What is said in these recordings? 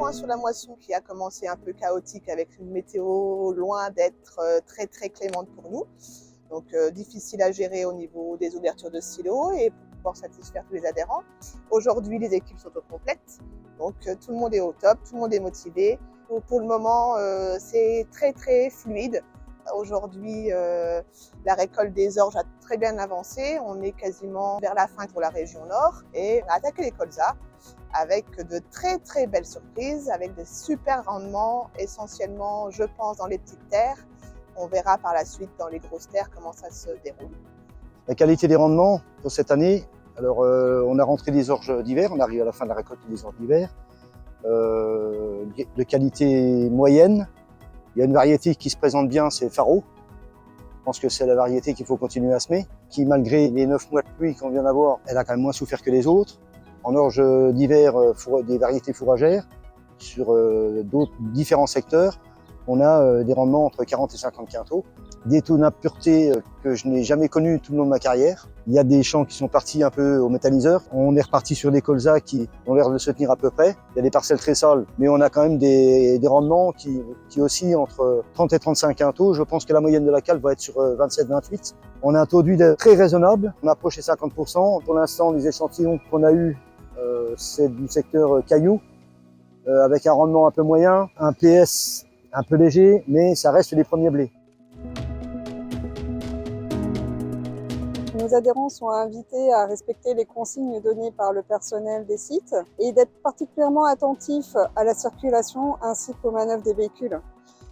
point sur la moisson qui a commencé un peu chaotique avec une météo loin d'être très très clémente pour nous. Donc difficile à gérer au niveau des ouvertures de silos et pour pouvoir satisfaire tous les adhérents. Aujourd'hui, les équipes sont au complète, donc tout le monde est au top, tout le monde est motivé. Pour le moment, c'est très très fluide. Aujourd'hui, la récolte des orges a très bien avancé. On est quasiment vers la fin pour la région nord et on a attaqué les colzas avec de très très belles surprises, avec des super rendements, essentiellement, je pense, dans les petites terres. On verra par la suite dans les grosses terres comment ça se déroule. La qualité des rendements pour cette année, alors on a rentré des orges d'hiver, on arrive à la fin de la récolte des orges d'hiver, de qualité moyenne. Il y a une variété qui se présente bien, c'est Faro. Je pense que c'est la variété qu'il faut continuer à semer, qui malgré les 9 mois de pluie qu'on vient d'avoir, elle a quand même moins souffert que les autres. En orge d'hiver, des variétés fourragères sur différents secteurs. On a des rendements entre 40 et 50 quintaux, des taux de pureté que je n'ai jamais connus tout le long de ma carrière. Il y a des champs qui sont partis un peu au méthaniseur. On est reparti sur des colzas qui ont l'air de se tenir à peu près. Il y a des parcelles très sales, mais on a quand même des rendements qui oscillent entre 30 et 35 quintaux. Je pense que la moyenne de la cale va être sur 27-28. On a un taux d'huile très raisonnable. On approche les 50%. Pour l'instant, les échantillons qu'on a eus, c'est du secteur caillou, avec un rendement un peu moyen, un PS un peu léger, mais ça reste les premiers blés. Nos adhérents sont invités à respecter les consignes données par le personnel des sites et d'être particulièrement attentifs à la circulation ainsi qu'aux manœuvres des véhicules.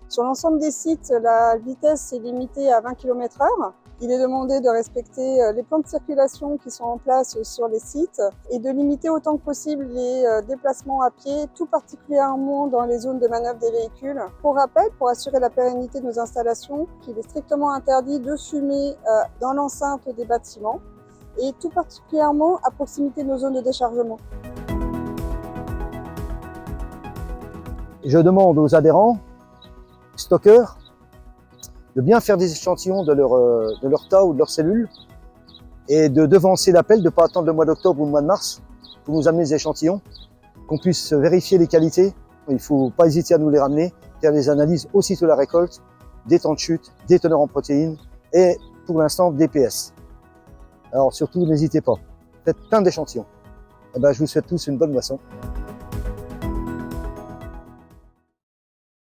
Sur l'ensemble des sites, la vitesse est limitée à 20 km/h. Il est demandé de respecter les plans de circulation qui sont en place sur les sites et de limiter autant que possible les déplacements à pied, tout particulièrement dans les zones de manœuvre des véhicules. Pour rappel, pour assurer la pérennité de nos installations, il est strictement interdit de fumer dans l'enceinte des bâtiments et tout particulièrement à proximité de nos zones de déchargement. Je demande aux adhérents, stockeurs, de bien faire des échantillons de leur tas ou de leurs cellules et de devancer l'appel, de ne pas attendre le mois d'octobre ou le mois de mars pour nous amener des échantillons, qu'on puisse vérifier les qualités. Il ne faut pas hésiter à nous les ramener, faire des analyses aussitôt la récolte, des temps de chute, des teneurs en protéines et pour l'instant des PS. Alors surtout, n'hésitez pas, faites plein d'échantillons. Et je vous souhaite tous une bonne moisson.